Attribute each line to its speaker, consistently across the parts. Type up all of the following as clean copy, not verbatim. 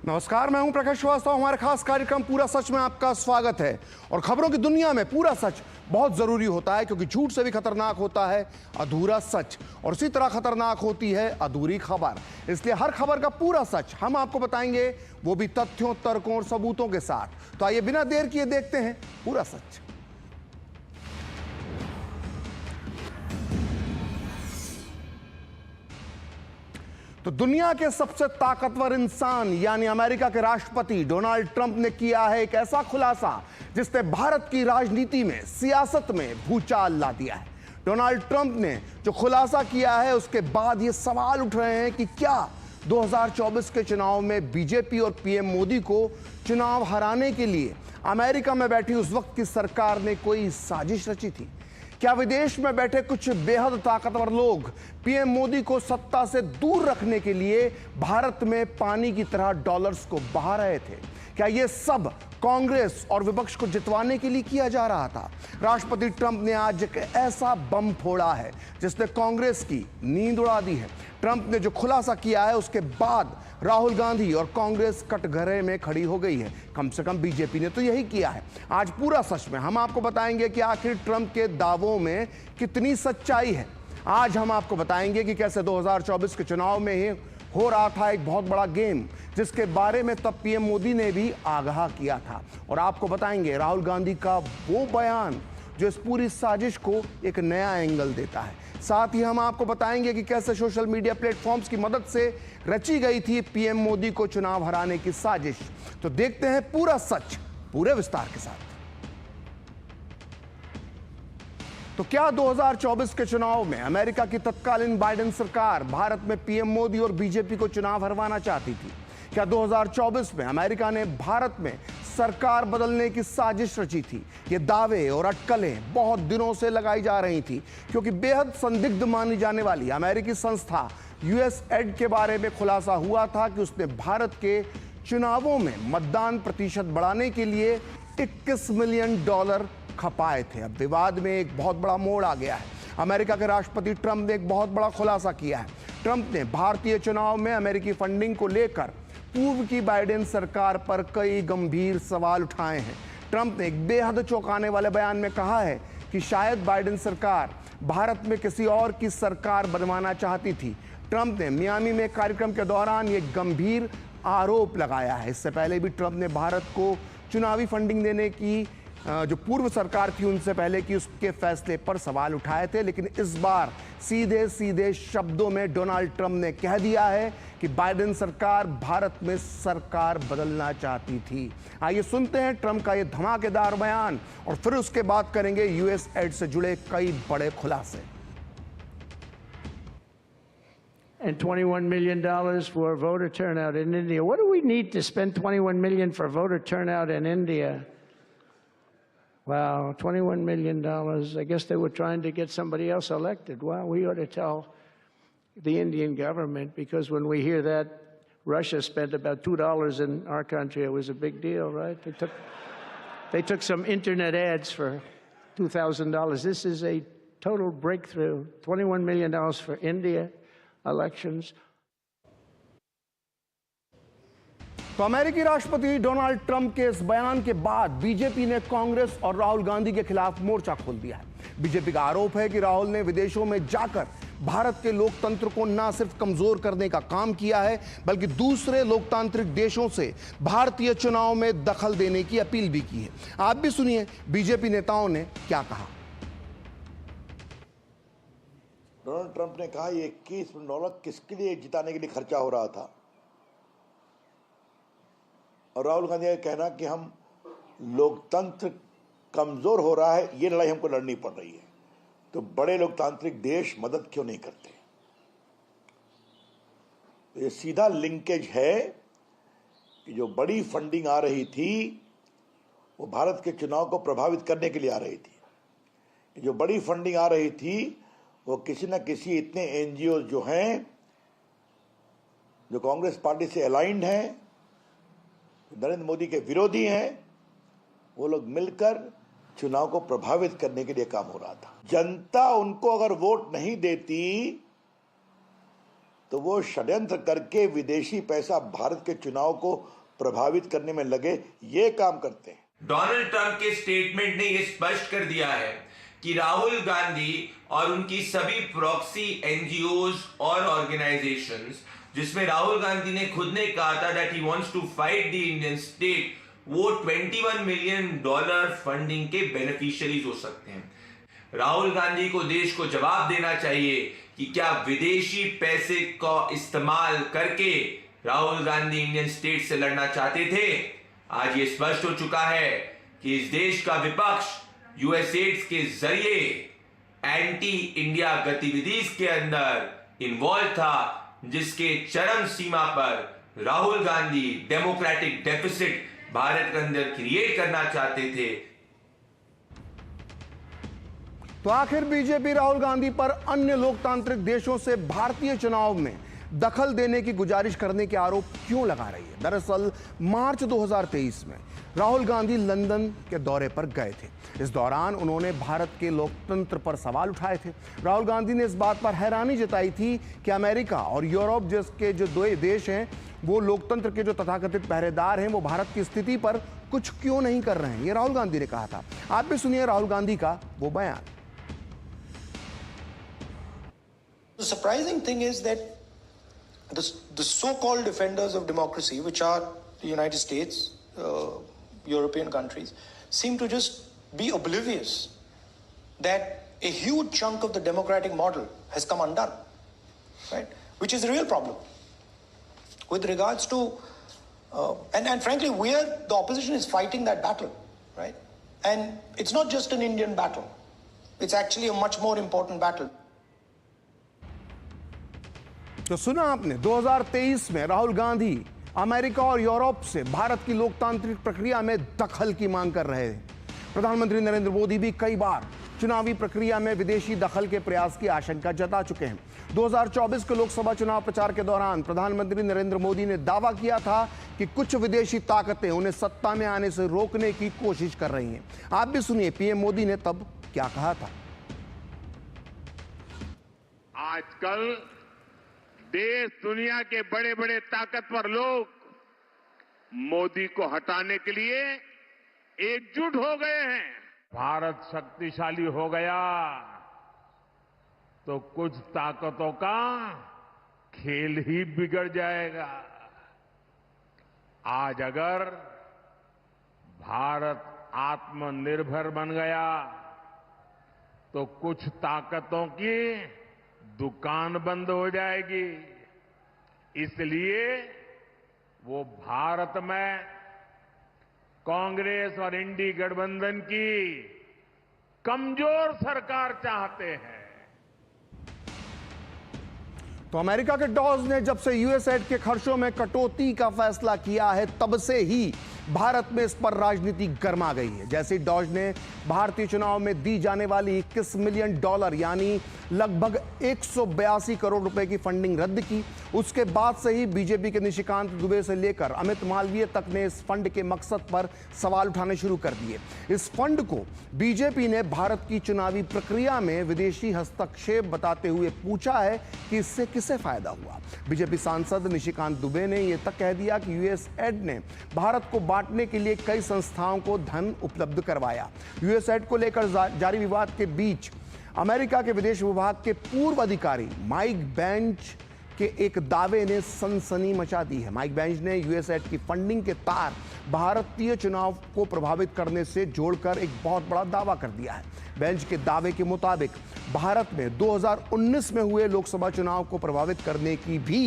Speaker 1: नमस्कार, मैं हूं प्रकाश श्रीवास्तव। हमारे खास कार्यक्रम पूरा सच में आपका स्वागत है। और खबरों की दुनिया में पूरा सच बहुत जरूरी होता है, क्योंकि झूठ से भी खतरनाक होता है अधूरा सच, और उसी तरह खतरनाक होती है अधूरी खबर। इसलिए हर खबर का पूरा सच हम आपको बताएंगे, वो भी तथ्यों, तर्कों और सबूतों के साथ। तो आइए बिना देर किए देखते हैं पूरा सच। तो दुनिया के सबसे ताकतवर इंसान यानी अमेरिका के राष्ट्रपति डोनाल्ड ट्रंप ने किया है एक ऐसा खुलासा जिसने भारत की राजनीति में, सियासत में भूचाल ला दिया है। डोनाल्ड ट्रंप ने जो खुलासा किया है उसके बाद ये सवाल उठ रहे हैं कि क्या 2024 के चुनाव में बीजेपी और पीएम मोदी को चुनाव हराने के लिए अमेरिका में बैठी उस वक्त की सरकार ने कोई साजिश रची थी? क्या विदेश में बैठे कुछ बेहद ताकतवर लोग पीएम मोदी को सत्ता से दूर रखने के लिए भारत में पानी की तरह डॉलर्स को बहा रहे थे? क्या यह सब कांग्रेस और विपक्ष को जितवाने के लिए किया जा रहा था? राष्ट्रपति ट्रंप ने आज एक ऐसा बम फोड़ा है जिसने कांग्रेस की नींद उड़ा दी है। ट्रंप ने जो खुलासा किया है उसके बाद राहुल गांधी और कांग्रेस कटघरे में खड़ी हो गई है। कम से कम बीजेपी ने तो यही किया है। आज पूरा सच में हम आपको बताएंगे कि आखिर ट्रंप के दावों में कितनी सच्चाई है। आज हम आपको बताएंगे कि कैसे 2024 के चुनाव में ही हो रहा था एक बहुत बड़ा गेम, जिसके बारे में तब पीएम मोदी ने भी आगाह किया था। और आपको बताएंगे राहुल गांधी का वो बयान जो इस पूरी साजिश को एक नया एंगल देता है। साथ ही हम आपको बताएंगे कि कैसे सोशल मीडिया प्लेटफॉर्म्स की मदद से रची गई थी पीएम मोदी को चुनाव हराने की साजिश। तो देखते हैं पूरा सच पूरे विस्तार के साथ। तो क्या 2024 के चुनाव में अमेरिका की तत्कालीन बाइडेन सरकार भारत में पीएम मोदी और बीजेपी को चुनाव हरवाना चाहती थी? क्या 2024 में अमेरिका ने भारत में सरकार बदलने की साजिश रची थी? ये दावे और अटकलें बहुत दिनों से लगाई जा रही थी, क्योंकि बेहद संदिग्ध मानी जाने वाली अमेरिकी संस्था USAID के बारे में खुलासा हुआ था कि उसने भारत के चुनावों में मतदान प्रतिशत बढ़ाने के लिए $21 मिलियन खपाए थे। अब विवाद में एक बहुत बड़ा मोड़ आ गया है। अमेरिका के राष्ट्रपति ट्रंप ने एक बहुत बड़ा खुलासा किया है। ट्रंप ने भारतीय चुनाव में अमेरिकी फंडिंग को लेकर पूर्व की बाइडेन सरकार पर कई गंभीर सवाल उठाए हैं। ट्रंप ने एक बेहद चौंकाने वाले बयान में कहा है कि शायद बाइडेन सरकार भारत में किसी और की सरकार बनवाना चाहती थी। ट्रंप ने मियामी में कार्यक्रम के दौरान ये गंभीर आरोप लगाया है। इससे पहले भी ट्रंप ने भारत को चुनावी फंडिंग देने की जो पूर्व सरकार थी उनसे पहले की उसके फैसले पर सवाल उठाए थे, लेकिन इस बार सीधे सीधे शब्दों में डोनाल्ड ट्रंप ने कह दिया है कि बाइडेन सरकार भारत में सरकार बदलना चाहती थी। आइए सुनते हैं ट्रंप का ये धमाकेदार बयान और फिर उसके बाद करेंगे USAID से जुड़े कई बड़े खुलासे।
Speaker 2: And $21 million for voter turnout in India. What do we need to spend $21 million for voter turnout in India? Wow, $21 million. I guess they were trying to get somebody else elected. Well, we ought to tell the Indian government, because when we hear that Russia spent about $2 in our country, it was a big deal, right? They took some internet ads for $2,000. This is a total breakthrough. $21 million for India elections.
Speaker 1: तो अमेरिकी राष्ट्रपति Donald Trump के इस बयान के बाद BJP ने कांग्रेस और राहुल गांधी के खिलाफ मोर्चा खोल दिया है। बीजेपी का आरोप है कि राहुल ने विदेशों में जाकर भारत के लोकतंत्र को न सिर्फ कमजोर करने का काम किया है, बल्कि दूसरे लोकतांत्रिक देशों से भारतीय चुनाव में दखल देने की अपील भी की है। आप भी सुनिए बीजेपी नेताओं ने क्या कहा।
Speaker 3: डोनाल्ड ट्रंप ने कहा ये $21 मिलियन किसके लिए जिताने के लिए खर्चा हो रहा था, और राहुल गांधी का कहना कि हम लोकतंत्र कमजोर हो रहा है, ये लड़ाई हमको लड़नी पड़ रही है। तो बड़े लोकतांत्रिक देश मदद क्यों नहीं करते? तो ये सीधा लिंकेज है कि जो बड़ी फंडिंग आ रही थी वो भारत के चुनाव को प्रभावित करने के लिए आ रही थी। जो बड़ी फंडिंग आ रही थी वो किसी न किसी इतने NGO जो हैं, जो कांग्रेस पार्टी से अलाइंड हैं, नरेंद्र मोदी के विरोधी हैं, वो लोग मिलकर चुनाव को प्रभावित करने के लिए काम हो रहा था। जनता उनको अगर वोट नहीं देती तो वो षड्यंत्र करके विदेशी पैसा भारत के चुनाव को प्रभावित करने में लगे, ये काम करते हैं।
Speaker 4: डोनाल्ड ट्रंप के स्टेटमेंट ने यह स्पष्ट कर दिया है कि राहुल गांधी और उनकी सभी प्रॉक्सी एनजीओज और ऑर्गेनाइजेशंस, जिसमें राहुल गांधी ने खुद ने कहा था that he wants to fight the Indian state, वो $21 मिलियन फंडिंग के बेनिफिशियरीज हो सकते हैं। राहुल गांधी को देश को जवाब देना चाहिए कि क्या विदेशी पैसे का इस्तेमाल करके राहुल गांधी इंडियन स्टेट से लड़ना चाहते थे। आज ये स्पष्ट हो चुका है कि इस देश का विपक्ष यूएसएड्स के जरिए एंटी इंडिया गतिविधि के अंदर इन्वॉल्व था, जिसके चरम सीमा पर राहुल गांधी डेमोक्रेटिक डेफिसिट भारत के अंदर क्रिएट करना चाहते थे।
Speaker 1: तो आखिर बीजेपी राहुल गांधी पर अन्य लोकतांत्रिक देशों से भारतीय चुनाव में दखल देने की गुजारिश करने के आरोप क्यों लगा रही है? दरअसल मार्च 2023 में राहुल गांधी लंदन के दौरे पर गए थे। इस दौरान उन्होंने भारत के लोकतंत्र पर सवाल उठाए थे। राहुल गांधी ने इस बात पर हैरानी जताई थी कि अमेरिका और यूरोप जैसे जो दो देश हैं, वो लोकतंत्र के जो तथाकथित पहरेदार हैं, वो भारत की स्थिति पर कुछ क्यों नहीं कर रहे हैं। ये राहुल गांधी ने कहा था। आप भी सुनिए राहुल गांधी का वो बयान।
Speaker 5: The surprising thing is that the so-called defenders of democracy, which are the United States, European countries, seem to just be oblivious that a huge chunk of the democratic model has come undone, right? Which is a real problem. With regards to, and frankly, the opposition is fighting that battle, right? And it's not just an Indian battle. It's actually a much more important battle.
Speaker 1: तो सुना आपने, 2023 में Rahul Gandhi America और Europe से भारत की लोकतांत्रिक प्रक्रिया में दखल की मांग कर रहे हैं। प्रधानमंत्री नरेंद्र मोदी भी कई बार चुनावी प्रक्रिया में विदेशी दखल के प्रयास की आशंका जता चुके हैं। 2024 के लोकसभा चुनाव प्रचार के दौरान प्रधानमंत्री नरेंद्र मोदी ने दावा किया था कि कुछ विदेशी ताकतें उन्हें सत्ता में आने से रोकने की कोशिश कर रही हैं। आप भी सुनिए पीएम मोदी ने तब क्या कहा था।
Speaker 6: आजकल देश दुनिया के बड़े बड़े ताकतवर लोग मोदी को हटाने के लिए एकजुट हो गए हैं। भारत शक्तिशाली हो गया तो कुछ ताकतों का खेल ही बिगड़ जाएगा। आज अगर भारत आत्मनिर्भर बन गया तो कुछ ताकतों की दुकान बंद हो जाएगी। इसलिए वो भारत में कांग्रेस और इंडी गठबंधन की कमजोर सरकार चाहते हैं।
Speaker 1: तो अमेरिका के डॉज ने जब से यूएसएड के खर्चों में कटौती का फैसला किया है, तब से ही भारत में इस पर राजनीति गर्मा गई है। जैसे डॉज ने भारतीय चुनाव में दी जाने वाली $21 मिलियन यानी लगभग 182 करोड़ रुपए की फंडिंग रद्द की, उसके बाद से ही बीजेपी के निशिकांत दुबे से लेकर अमित मालवीय तक ने इस फंड के मकसद पर सवाल उठाने शुरू कर दिए। इस फंड को बीजेपी ने भारत की चुनावी प्रक्रिया में विदेशी हस्तक्षेप बताते हुए पूछा है कि इससे किसे फायदा हुआ। बीजेपी सांसद निशिकांत दुबे ने यह तक कह दिया कि यूएसएड ने भारत को बांटने के लिए कई संस्थाओं को धन उपलब्ध करवाया। यूएसएड को लेकर जारी विवाद के बीच अमेरिका के विदेश विभाग के पूर्व अधिकारी माइक बेंच के एक दावे ने सनसनी मचा दी है। माइक बेंच ने यूएसएड की फंडिंग के तार भारतीय चुनाव को प्रभावित करने से जोड़कर एक बहुत बड़ा दावा कर दिया है। बेंच के दावे के मुताबिक भारत में 2019 में हुए लोकसभा चुनाव को प्रभावित करने की भी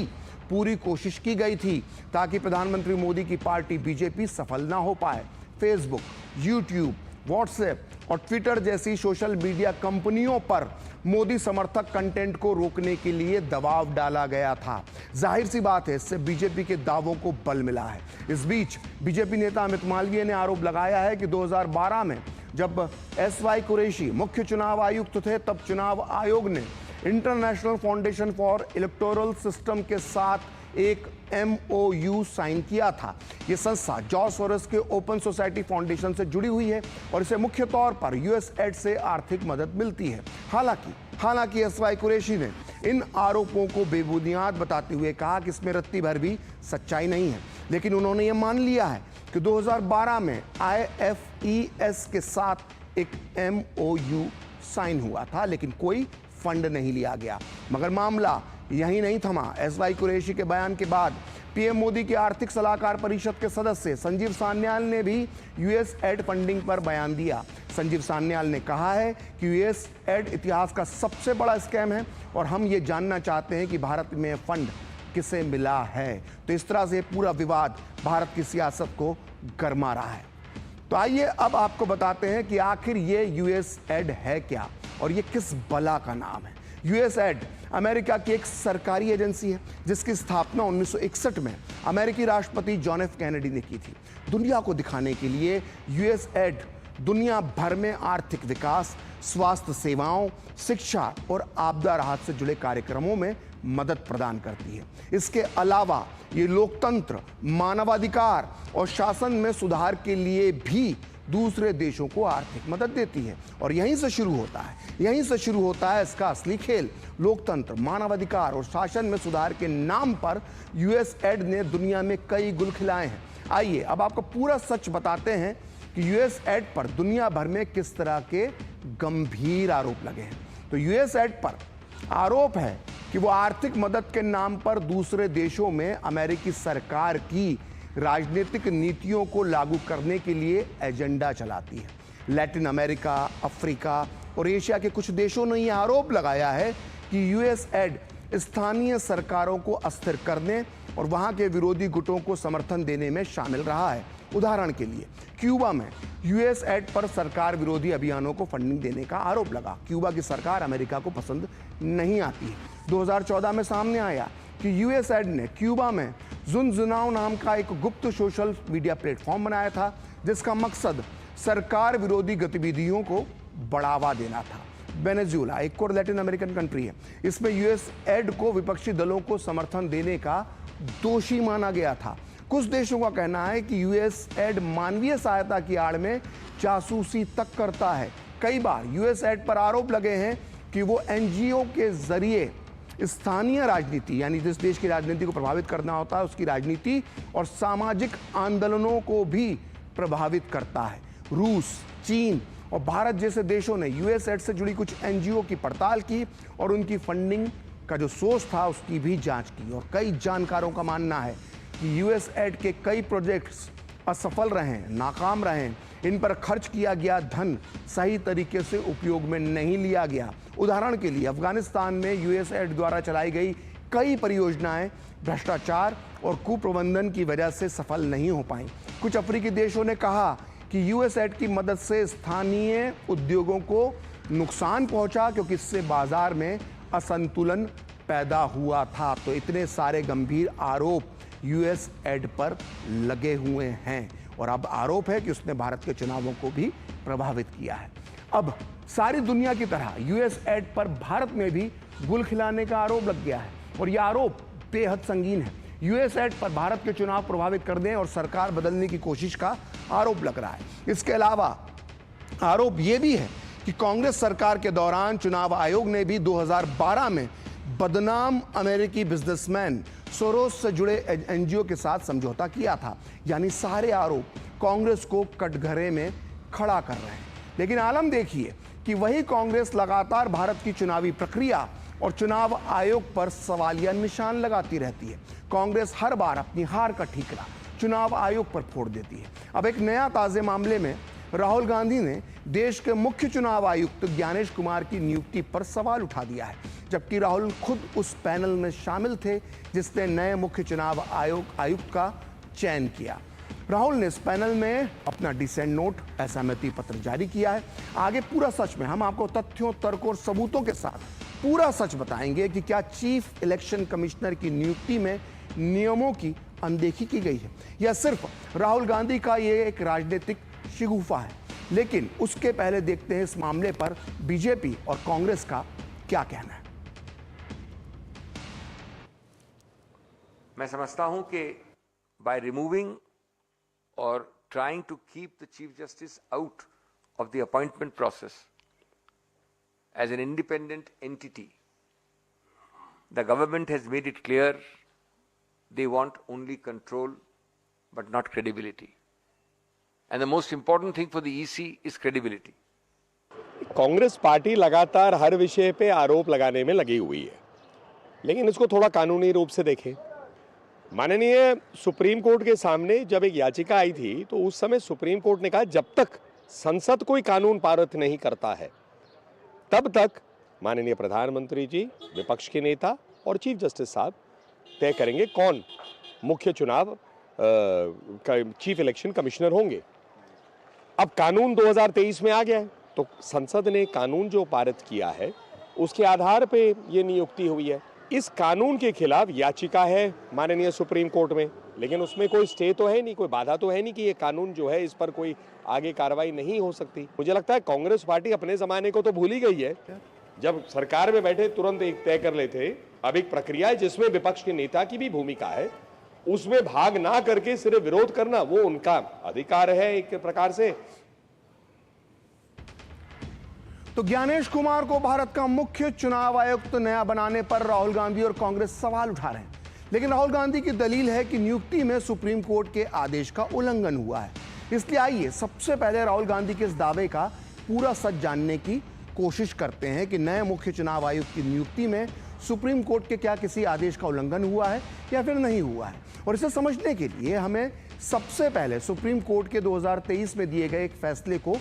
Speaker 1: पूरी कोशिश की गई थी ताकि प्रधानमंत्री मोदी की पार्टी बीजेपी सफल ना हो पाए। फेसबुक, यूट्यूब, व्हाट्सएप और ट्विटर जैसी सोशल मीडिया कंपनियों पर मोदी समर्थक कंटेंट को रोकने के लिए दबाव डाला गया था। जाहिर सी बात है, इससे बीजेपी के दावों को बल मिला है। इस बीच बीजेपी नेता अमित मालवीय ने आरोप लगाया है कि 2012 में जब एसवाई कुरैशी मुख्य चुनाव आयुक्त थे, तब चुनाव आयोग ने international foundation for electoral system के साथ एक MOU साइन किया था। यह संस्था जॉर्ज सोरोस के ओपन सोसाइटी फाउंडेशन से जुड़ी हुई है और इसे मुख्य तौर पर यूएसएड से आर्थिक मदद मिलती है। हालांकि हालांकि एसवाई कुरैशी ने इन आरोपों को बेबुनियाद बताते हुए कहा कि इसमें रत्ती भर भी सच्चाई नहीं है, लेकिन उन्होंने यह मान लिया है कि 2012 में IFES के साथ एक MOU साइन हुआ था, लेकिन कोई फंड नहीं लिया गया। मगर मामला यही नहीं थमा। एसवाई कुरैशी के बयान के बाद पीएम मोदी के आर्थिक सलाहकार परिषद के सदस्य संजीव सान्याल ने भी USAID फंडिंग पर बयान दिया। संजीव सान्याल ने कहा है कि USAID इतिहास का सबसे बड़ा स्कैम है और हम ये जानना चाहते हैं कि भारत में फंड किसे मिला है। तो इस तरह से पूरा विवाद भारत की सियासत को गरमा रहा है। तो आइए अब आपको बताते हैं कि आखिर ये USAID है क्या और ये किस बला का नाम है। USAID अमेरिका की एक सरकारी एजेंसी है जिसकी स्थापना 1961 में अमेरिकी राष्ट्रपति जॉन एफ कैनेडी ने की थी। दुनिया को दिखाने के लिए USAID दुनिया भर में आर्थिक विकास, स्वास्थ्य सेवाओं, शिक्षा और आपदा राहत से जुड़े कार्यक्रमों में मदद प्रदान करती है। इसके अलावा ये लोकतंत्र, मानवाधिकार और शासन में सुधार के लिए भी दूसरे देशों को आर्थिक मदद देती है। और यहीं से शुरू होता है इसका असली खेल। लोकतंत्र, मानवाधिकार और शासन में सुधार के नाम पर USAID ने दुनिया में कई गुल खिलाए हैं। आइए अब आपको पूरा सच बताते हैं कि USAID पर दुनिया भर में किस तरह के गंभीर आरोप लगे हैं। तो USAID पर आरोप है कि वो आर्थिक मदद के नाम पर दूसरे देशों में अमेरिकी सरकार की राजनीतिक नीतियों को लागू करने के लिए एजेंडा चलाती है। लैटिन अमेरिका, अफ्रीका और एशिया के कुछ देशों ने यह आरोप लगाया है कि USAID स्थानीय सरकारों को अस्थिर करने और वहां के विरोधी गुटों को समर्थन देने में शामिल रहा है। उदाहरण के लिए क्यूबा में USAID पर सरकार विरोधी अभियानों को फंडिंग देने का आरोप लगा। क्यूबा की सरकार अमेरिका को पसंद नहीं आती है। 2014 में सामने आया कि USAID ने क्यूबा में जुनजुनाओ नाम का एक गुप्त सोशल मीडिया प्लेटफॉर्म बनाया था जिसका मकसद सरकार विरोधी गतिविधियों को बढ़ावा देना था। वेनेजुएला एक और लैटिन अमेरिकन कंट्री है। इसमें USAID को विपक्षी दलों को समर्थन देने का दोषी माना गया था। कुछ देशों का कहना है कि USAID मानवीय सहायता की आड़ में जासूसी तक करता है। कई बार USAID पर आरोप लगे हैं कि वो NGO के जरिए स्थानीय राजनीति, यानी जिस देश की राजनीति को प्रभावित करना होता है उसकी राजनीति और सामाजिक आंदोलनों को भी प्रभावित करता है। रूस, चीन और भारत जैसे देशों ने USAID से जुड़ी कुछ NGO की पड़ताल की और उनकी फंडिंग का जो सोर्स था उसकी भी जांच की। और कई जानकारों का मानना है कि USAID के कई प्रोजेक्ट्स असफल रहे, नाकाम रहे। इन पर खर्च किया गया धन सही तरीके से उपयोग में नहीं लिया गया। उदाहरण के लिए अफगानिस्तान में USAID द्वारा चलाई गई कई परियोजनाएं भ्रष्टाचार और कुप्रबंधन की वजह से सफल नहीं हो पाई। कुछ अफ्रीकी देशों ने कहा कि USAID की मदद से स्थानीय उद्योगों को नुकसान पहुंचा क्योंकि इससे बाजार में असंतुलन पैदा हुआ था। तो इतने सारे गंभीर आरोप USAID पर लगे हुए हैं और अब आरोप है कि उसने भारत के चुनावों को भी प्रभावित किया है। अब सारी दुनिया की तरह USAID पर भारत में भी गुल खिलाने का आरोप लग गया है और यह आरोप बेहद संगीन है। USAID पर भारत के चुनाव प्रभावित करने और सरकार बदलने की कोशिश का आरोप लग रहा है। इसके अलावा आरोप यह भी है कि कांग्रेस सरकार के दौरान चुनाव आयोग ने भी 2012 में बदनाम अमेरिकी बिजनेसमैन सोरोस से जुड़े NGO के साथ समझौता किया था। यानी सारे आरोप कांग्रेस को कटघरे में खड़ा कर रहे हैं। लेकिन आलम देखिए कि वही कांग्रेस लगातार भारत की चुनावी प्रक्रिया और चुनाव आयोग पर सवालिया निशान लगाती रहती है। कांग्रेस हर बार अपनी हार का ठीकरा चुनाव आयोग पर फोड़ देती है। अब एक नया ताजे मामले में राहुल गांधी ने देश के मुख्य चुनाव आयुक्त ज्ञानेश कुमार की नियुक्ति पर सवाल उठा दिया है, जबकि राहुल खुद उस पैनल में शामिल थे जिसने नए मुख्य चुनाव आयुक्त का चयन किया। राहुल ने इस पैनल में अपना डिसेंट नोट, असहमति पत्र जारी किया है। आगे पूरा सच में हम आपको तथ्यों, तर्कों और सबूतों के साथ पूरा सच बताएंगे कि क्या चीफ इलेक्शन कमिश्नर की नियुक्ति में नियमों की अनदेखी की गई है या सिर्फ राहुल गांधी का ये एक राजनीतिक शिगुफा है। लेकिन उसके पहले देखते हैं इस मामले पर बीजेपी और कांग्रेस का क्या कहना है।
Speaker 7: मैं समझता हूं कि बाय रिमूविंग और trying to keep the Chief Justice out of the appointment process as an independent entity. The government has made it clear they want only control but not credibility. And the most important thing for the EC is credibility.
Speaker 8: Congress party लगातार हर विषय पे आरोप लगाने में लगी हुई है, लेकिन इसको थोड़ा कानूनी रूप से देखें। माननीय सुप्रीम कोर्ट के सामने जब एक याचिका आई थी तो उस समय सुप्रीम कोर्ट ने कहा जब तक संसद कोई कानून पारित नहीं करता है तब तक माननीय प्रधानमंत्री जी, विपक्ष के नेता और चीफ जस्टिस साहब तय करेंगे कौन मुख्य चुनाव चीफ इलेक्शन कमिश्नर होंगे। अब कानून 2023 में आ गया है तो संसद ने कानून जो पारित किया है उसके आधार पे ये नियुक्ति हुई है। इस कानून के खिलाफ याचिका है माननीय सुप्रीम कोर्ट में, लेकिन उसमें कोई स्टे तो है नहीं, कोई बाधा तो है नहीं कि ये कानून जो है इस पर कोई आगे कार्रवाई नहीं हो सकती। मुझे लगता है कांग्रेस पार्टी अपने जमाने को तो भूल ही गई है, जब सरकार में बैठे तुरंत एक तय कर लेते। अब एक प्रक्रिया है जिसमें विपक्ष के नेता की भी भूमिका है, उसमें भाग ना करके सिर्फ विरोध करना वो उनका अधिकार है एक प्रकार से।
Speaker 1: तो ज्ञानेश कुमार को भारत का मुख्य चुनाव आयुक्त नया बनाने पर राहुल गांधी और कांग्रेस सवाल उठा रहे हैं, लेकिन राहुल गांधी की दलील है कि नियुक्ति में सुप्रीम कोर्ट के आदेश का उल्लंघन हुआ है। इसलिए आइए सबसे पहले राहुल गांधी के इस दावे का पूरा सच जानने की कोशिश करते हैं कि नए मुख्य चुनाव आयुक्त की नियुक्ति में सुप्रीम कोर्ट के क्या किसी आदेश का उल्लंघन हुआ है या फिर नहीं हुआ है। और इसे समझने के लिए हमें सबसे पहले सुप्रीम कोर्ट के 2023 में दिए गए एक फैसले को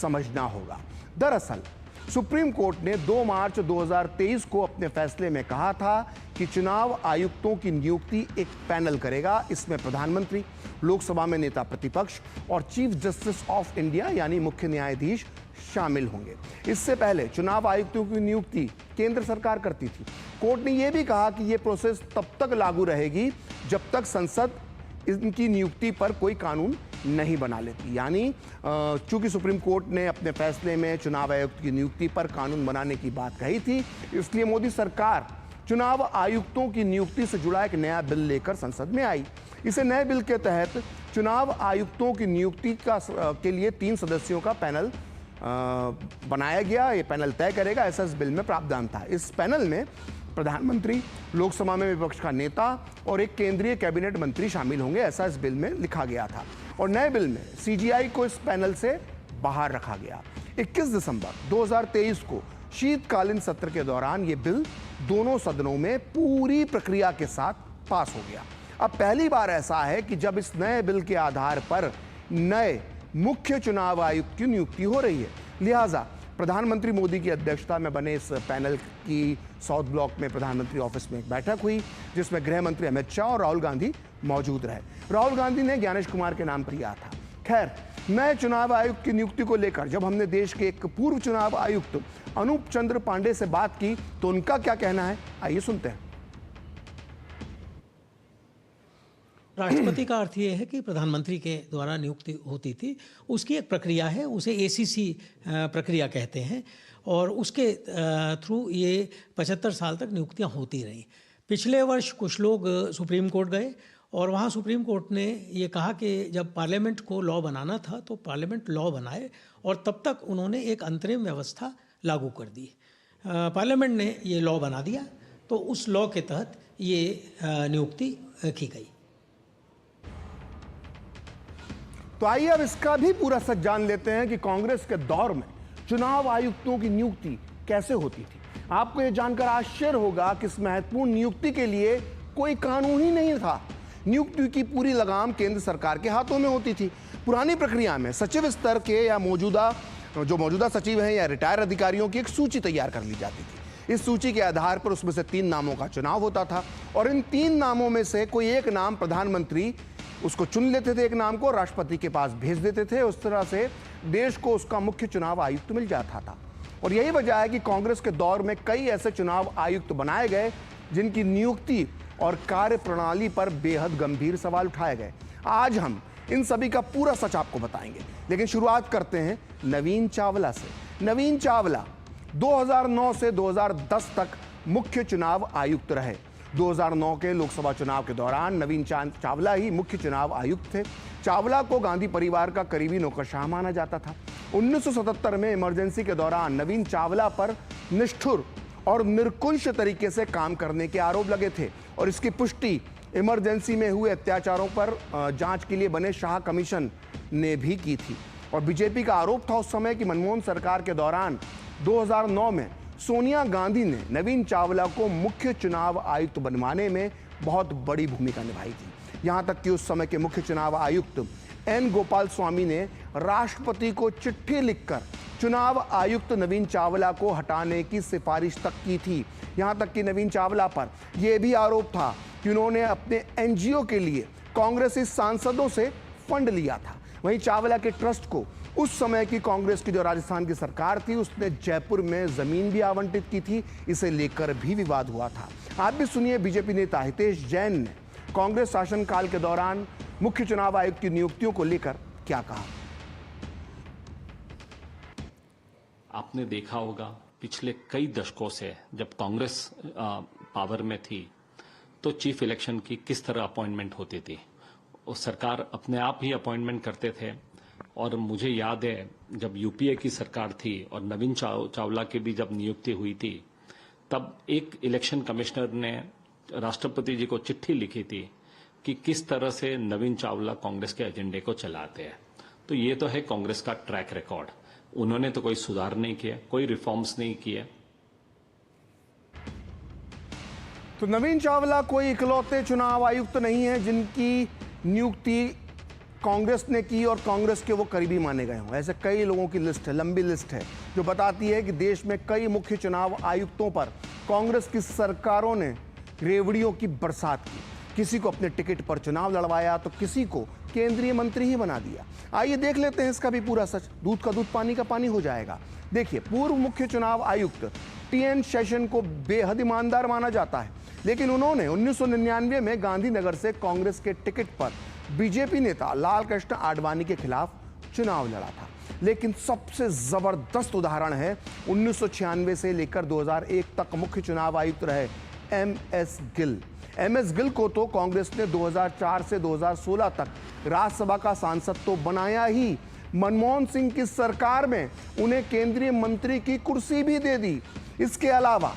Speaker 1: समझना होगा। दरअसल सुप्रीम कोर्ट ने 2 मार्च 2023 को अपने फैसले में कहा था कि चुनाव आयुक्तों की नियुक्ति एक पैनल करेगा। इसमें प्रधानमंत्री, लोकसभा में नेता प्रतिपक्ष और चीफ जस्टिस ऑफ इंडिया यानी मुख्य न्यायाधीश शामिल होंगे। इससे पहले चुनाव आयुक्तों की नियुक्ति केंद्र सरकार करती थी। कोर्ट ने यह भी कहा कि यह प्रोसेस तब तक लागू रहेगी जब तक संसद इनकी नियुक्ति पर कोई कानून नहीं बना लेती। यानी चूंकि सुप्रीम कोर्ट ने अपने फैसले में चुनाव आयुक्त की नियुक्ति पर कानून बनाने की बात कही थी, इसलिए मोदी सरकार चुनाव आयुक्तों की नियुक्ति से जुड़ा एक नया बिल लेकर संसद में आई। इसे नए बिल के तहत चुनाव आयुक्तों की नियुक्ति के लिए 3 सदस्यों का पैनल बनाया गया। ये पैनल तय करेगा, ऐसा इस बिल में प्रावधान था। इस पैनल में प्रधानमंत्री, लोकसभा में विपक्ष का नेता और एक केंद्रीय कैबिनेट मंत्री शामिल होंगे, ऐसा इस बिल में लिखा गया था। और नए बिल में सीजीआई को इस पैनल से बाहर रखा गया। 21 दिसंबर 2023 को शीतकालीन सत्र के दौरान यह बिल दोनों सदनों में पूरी प्रक्रिया के साथ पास हो गया। अब पहली बार ऐसा है कि जब इस नए बिल के आधार पर नए मुख्य चुनाव आयुक्त की नियुक्ति हो रही है। लिहाजा प्रधानमंत्री मोदी की अध्यक्षता में बने इस पैनल की साउथ ब्लॉक में प्रधानमंत्री ऑफिस में एक बैठक हुई, जिसमें गृह मंत्री अमित शाह और राहुल गांधी मौजूद रहे। राहुल गांधी ने ज्ञानेश कुमार के नाम किया था। खैर, नए चुनाव आयुक्त की नियुक्ति को लेकर जब हमने देश के एक पूर्व चुनाव आयुक्त अनूप चंद्र पांडे से बात की तो उनका क्या कहना है, आइए सुनते हैं।
Speaker 9: राष्ट्रपति का अर्थ ये है कि प्रधानमंत्री के द्वारा नियुक्ति होती थी, उसकी एक प्रक्रिया है, उसे एसीसी प्रक्रिया कहते हैं और उसके थ्रू ये 75 साल तक नियुक्तियां होती रही। पिछले वर्ष कुछ लोग सुप्रीम कोर्ट गए और वहाँ सुप्रीम कोर्ट ने ये कहा कि जब पार्लियामेंट को लॉ बनाना था तो पार्लियामेंट लॉ बनाए और तब तक उन्होंने एक अंतरिम व्यवस्था लागू कर दी। पार्लियामेंट ने ये लॉ बना दिया तो उस लॉ के तहत ये नियुक्ति की गई।
Speaker 1: तो आइए अब इसका भी पूरा सच जान लेते हैं कि कांग्रेस के दौर में चुनाव आयुक्तों की नियुक्ति कैसे होती थी। आपको यह जानकर आश्चर्य होगा कि इस महत्वपूर्ण नियुक्ति के लिए कोई कानून ही नहीं था। नियुक्ति की पूरी लगाम केंद्र सरकार के हाथों में होती थी। पुरानी प्रक्रिया में सचिव स्तर के या मौजूदा सचिव हैं या रिटायर अधिकारियों की एक सूची तैयार कर ली जाती थी। इस सूची के आधार पर उसमें से 3 नामों का चुनाव होता था और इन 3 नामों में से कोई एक नाम प्रधानमंत्री उसको चुन लेते थे, एक नाम को राष्ट्रपति के पास भेज देते थे। उस तरह से देश को उसका मुख्य चुनाव आयुक्त मिल जाता था। और यही वजह है कि कांग्रेस के दौर में कई ऐसे चुनाव आयुक्त बनाए गए जिनकी नियुक्ति और कार्य प्रणाली पर बेहद गंभीर सवाल उठाए गए। आज हम इन सभी का पूरा सच आपको बताएंगे, लेकिन शुरुआत करते हैं नवीन चावला से। नवीन चावला 2009 से 2010 तक मुख्य चुनाव आयुक्त रहे। 2009 के लोकसभा चुनाव के दौरान नवीन चावला ही मुख्य चुनाव आयुक्त थे। चावला को गांधी परिवार का करीबी नौकरशाह माना जाता था। 1977 में इमरजेंसी के दौरान नवीन चावला पर निष्ठुर और निरकुंश तरीके से काम करने के आरोप लगे थे और इसकी पुष्टि इमरजेंसी में हुए अत्याचारों पर जांच के लिए बने शाह कमीशन ने भी की थी। और बीजेपी का आरोप था उस समय कि मनमोहन सरकार के दौरान 2009 में सोनिया गांधी ने नवीन चावला को मुख्य चुनाव आयुक्त बनवाने में बहुत बड़ी भूमिका निभाई थी। यहां तक कि उस समय के मुख्य चुनाव आयुक्त एन गोपाल स्वामी ने राष्ट्रपति को चिट्ठी लिखकर चुनाव आयुक्त नवीन चावला को हटाने की सिफारिश तक की थी। यहां तक कि नवीन चावला पर यह भी आरोप था कि उन्होंने अपने एनजीओ के लिए कांग्रेसी सांसदों से फंड लिया था। वहीं चावला के ट्रस्ट को उस समय की कांग्रेस की जो राजस्थान की सरकार थी उसने जयपुर में जमीन भी आवंटित की थी। इसे लेकर भी विवाद हुआ था। आप भी सुनिए बीजेपी नेता हितेश जैन ने कांग्रेस शासनकाल के दौरान मुख्य चुनाव आयुक्त की नियुक्तियों को लेकर क्या कहा।
Speaker 10: आपने देखा होगा पिछले कई दशकों से जब कांग्रेस पावर में थी तो चीफ इलेक्शन की किस तरह अपॉइंटमेंट होती थी। और सरकार अपने आप ही अपॉइंटमेंट करते थे। और मुझे याद है जब यूपीए की सरकार थी और नवीन चावला की भी जब नियुक्ति हुई थी तब एक इलेक्शन कमिश्नर ने राष्ट्रपति जी को चिट्ठी लिखी थी कि किस तरह से नवीन चावला कांग्रेस के एजेंडे को चलाते हैं। तो ये तो है कांग्रेस का ट्रैक रिकॉर्ड। उन्होंने तो कोई सुधार नहीं किया, कोई रिफॉर्म्स नहीं किए।
Speaker 1: तो नवीन चावला कोई इकलौते चुनाव आयुक्त नहीं है जिनकी नियुक्ति कांग्रेस ने की और कांग्रेस के वो करीबी माने गए हों। ऐसे कई लोगों की लिस्ट है, लंबी लिस्ट है, जो बताती है कि देश में कई मुख्य चुनाव आयुक्तों पर कांग्रेस की सरकारों ने रेवड़ियों की बरसात की। किसी को अपने टिकट पर चुनाव लड़वाया तो किसी को केंद्रीय मंत्री ही बना दिया। आइए देख लेते हैं इसका भी पूरा सच। दूध का दूध पानी का पानी हो जाएगा। देखिए, पूर्व मुख्य चुनाव आयुक्त टीएन शेषन को बेहद ईमानदार माना जाता है, लेकिन उन्होंने 1999 में गांधीनगर से कांग्रेस के टिकट पर बीजेपी नेता लाल कृष्ण आडवाणी के खिलाफ चुनाव लड़ा था। लेकिन सबसे जबरदस्त उदाहरण है 1996 से लेकर 2001 तक मुख्य चुनाव आयुक्त रहे एमएस गिल। एमएस गिल को तो कांग्रेस ने 2004 से 2016 तक राज्यसभा का सांसद तो बनाया ही, मनमोहन सिंह की सरकार में उन्हें केंद्रीय मंत्री की कुर्सी भी दे दी। इसके अलावा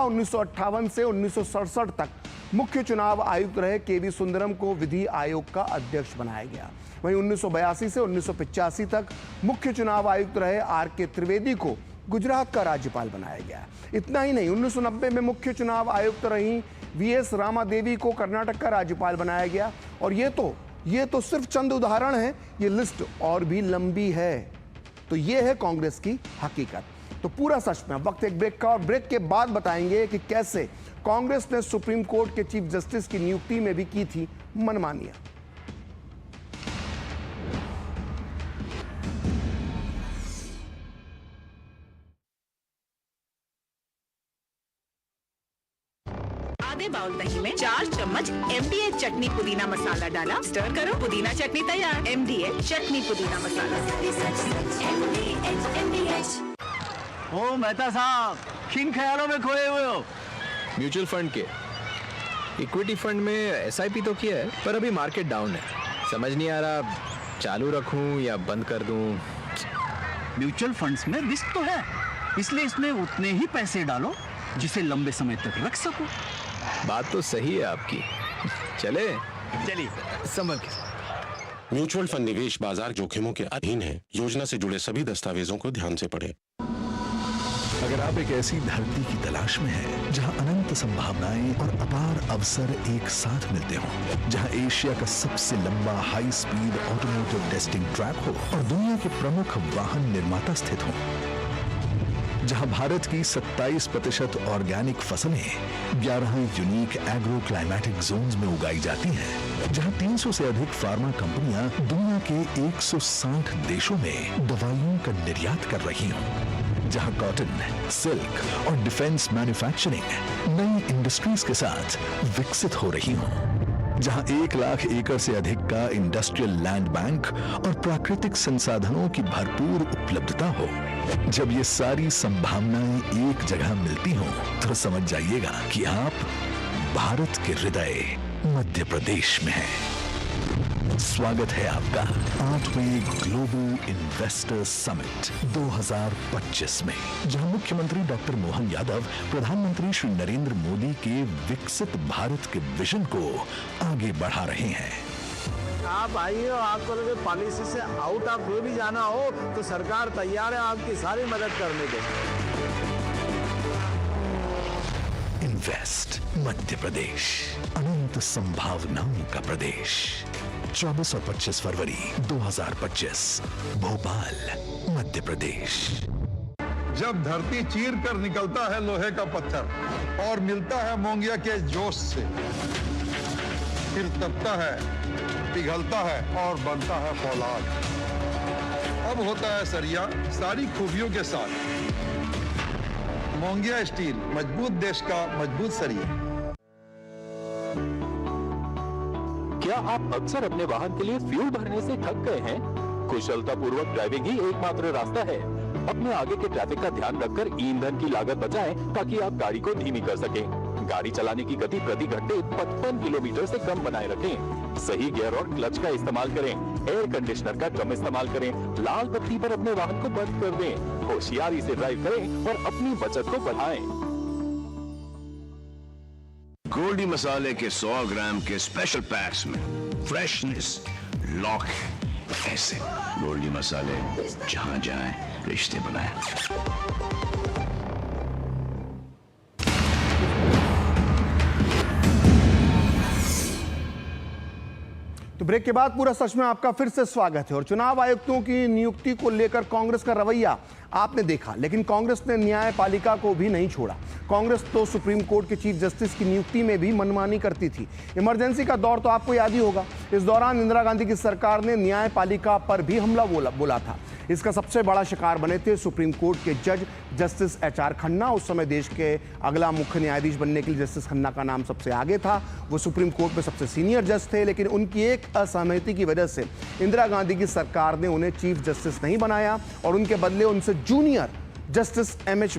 Speaker 1: 1958 से 1967 तक मुख्य चुनाव आयुक्त रहे केवी सुंदरम को विधि आयोग का अध्यक्ष बनाया गया। वहीं 1982 से 1985 तक मुख्य चुनाव आयुक्त रहे आर.के. त्रिवेदी को गुजरात का राज्यपाल बनाया गया। इतना ही नहीं, 1990 में मुख्य चुनाव आयुक्त रही वीएस रामादेवी को कर्नाटक का राज्यपाल बनाया गया। और ये तो सिर्फ चंद उदाहरण हैं, ये लिस्ट और भी लंबी है। तो ये है कांग्रेस की हकीकत। तो पूरा सच में वक्त एक ब्रेक का, और ब्रेक के बाद बताएंगे कि कैसे कांग्रेस ने सुप्रीम कोर्ट के चीफ जस्टिस की नियुक्ति में भी की थी मनमानियां।
Speaker 11: आधे बाउल दही में 4 चम्मच MDH चटनी पुदीना मसाला डाला, स्टर करो, पुदीना चटनी तैयार। MDH चटनी पुदीना मसाला।
Speaker 12: ओ मेहता साहब, किन ख्यालों में खोए हुए हो?
Speaker 13: म्यूचुअल फंड के। इक्विटी फंड में SIP तो किया है, पर अभी मार्केट डाउन है। समझ नहीं आ रहा चालू रखूं या बंद कर दूं।
Speaker 12: म्यूचुअल फंड्स में रिस्क तो है, इसलिए इसमें उतने ही पैसे डालो जिसे लंबे समय तक रख सको।
Speaker 13: बात तो सही है आपकी। चलिए
Speaker 12: संभल के।
Speaker 14: म्यूचुअल फंड निवेश बाजार जोखिमों के अधीन है। योजना से जुड़े सभी दस्तावेजों को ध्यान से पढ़ें।
Speaker 15: अगर आप एक ऐसी धरती की तलाश में हैं जहां अनंत संभावनाएं और अपार अवसर एक साथ मिलते हों, जहां एशिया का सबसे लंबा high speed automotive testing track हो और दुनिया के प्रमुख वाहन निर्माता स्थित हों, जहां भारत की 27% ऑर्गेनिक फसलें 11 यूनिक एग्रो क्लाइमेटिक जोन्स में उगाई जाती हैं, जहां 300 से अधिक फार्मा कंपनियां दुनिया के 160 देशों में दवाइयों का निर्यात कर रही हों, जहां कॉटन, सिल्क और डिफेंस मैन्युफैक्चरिंग नई इंडस्ट्रीज के साथ विकसित हो रही हों, जहां 1 लाख एकड़ से अधिक का इंडस्ट्रियल लैंड बैंक और प्राकृतिक संसाधनों की भरपूर उपलब्धता हो। जब ये सारी संभावनाएं एक जगह मिलती हों, तो समझ जाइएगा कि आप भारत के हृदय मध्य प्रदेश में हैं। स्वागत है आपका 8वें ग्लोबल इन्वेस्टर्स समिट 2025 में, जहां मुख्यमंत्री डॉक्टर मोहन यादव प्रधानमंत्री श्री नरेंद्र मोदी के विकसित भारत के विजन को आगे बढ़ा रहे हैं।
Speaker 16: आप आइए, आपको लगे पॉलिसी से आउट ऑफ वे भी जाना हो तो सरकार तैयार है आपकी सारी मदद करने के।
Speaker 15: इन्वेस्ट मध्य प्रदेश, अनंत संभावनाओं का प्रदेश। 24 और 25 फरवरी 2025, भोपाल, मध्य प्रदेश।
Speaker 17: जब धरती चीर कर निकलता है लोहे का पत्थर और मिलता है मोंगिया के जोश से, फिर तपता है, पिघलता है और बनता है फौलाद। अब होता है सरिया सारी खूबियों के साथ। मोंगिया स्टील, मजबूत देश का मजबूत सरिया।
Speaker 18: क्या आप अक्सर अपने वाहन के लिए फ्यूल भरने से थक गए हैं? कुशलतापूर्वक ड्राइविंग ही एकमात्र रास्ता है। अपने आगे के ट्रैफिक का ध्यान रखकर ईंधन की लागत बचाएं ताकि आप गाड़ी को धीमी कर सकें। गाड़ी चलाने की गति प्रति घंटे 55 किलोमीटर से कम बनाए रखें। सही गियर और क्लच का इस्तेमाल करें। एयर कंडीशनर का कम इस्तेमाल करें। लाल बत्ती पर अपने वाहन को बंद कर दें। होशियारी से ड्राइव करें और अपनी बचत को बढ़ाएं।
Speaker 19: गोल्डी मसाले के 100 ग्राम के स्पेशल पैक्स में फ्रेशनेस लॉक है। ऐसे गोल्डी मसाले, जहां जाएं रिश्ते बनाएं।
Speaker 1: तो ब्रेक के बाद पूरा सच में आपका फिर से स्वागत है। और चुनाव आयुक्तों की नियुक्ति को लेकर कांग्रेस का रवैया आपने देखा, लेकिन कांग्रेस ने न्यायपालिका को भी नहीं छोड़ा। कांग्रेस तो सुप्रीम कोर्ट के चीफ जस्टिस की नियुक्ति में भी मनमानी करती थी। इमरजेंसी का दौर तो आपको याद ही होगा। इस दौरान इंदिरा गांधी की सरकार ने न्यायपालिका पर भी हमला बोला था। इसका सबसे बड़ा शिकार बने थे सुप्रीम कोर्ट के जज जस्टिस HR खन्ना। उस समय देश के अगला मुख्य न्यायाधीश बनने के लिए जस्टिस खन्ना का नाम सबसे आगे था। वो सुप्रीम कोर्ट में सबसे सीनियर जज थे, लेकिन उनकी एक असहमति की वजह से इंदिरा गांधी की सरकार ने उन्हें चीफ जस्टिस नहीं बनाया और उनके बदले उनसे जूनियर जस्टिस MH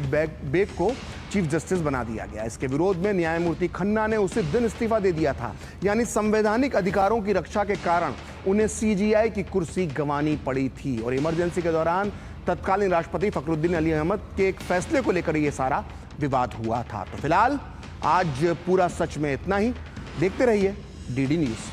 Speaker 1: बेग को चीफ जस्टिस बना दिया गया। इसके विरोध में न्यायमूर्ति खन्ना ने उसी दिन इस्तीफा दे दिया था। यानी संवैधानिक अधिकारों की रक्षा के कारण उन्हें CJI की कुर्सी गंवानी पड़ी थी। और इमरजेंसी के दौरान तत्कालीन राष्ट्रपति फखरुद्दीन अली अहमद के एक फैसले को लेकर यह सारा विवाद हुआ था। तो फिलहाल आज पूरा सच में इतना ही। देखते रहिए DD न्यूज़।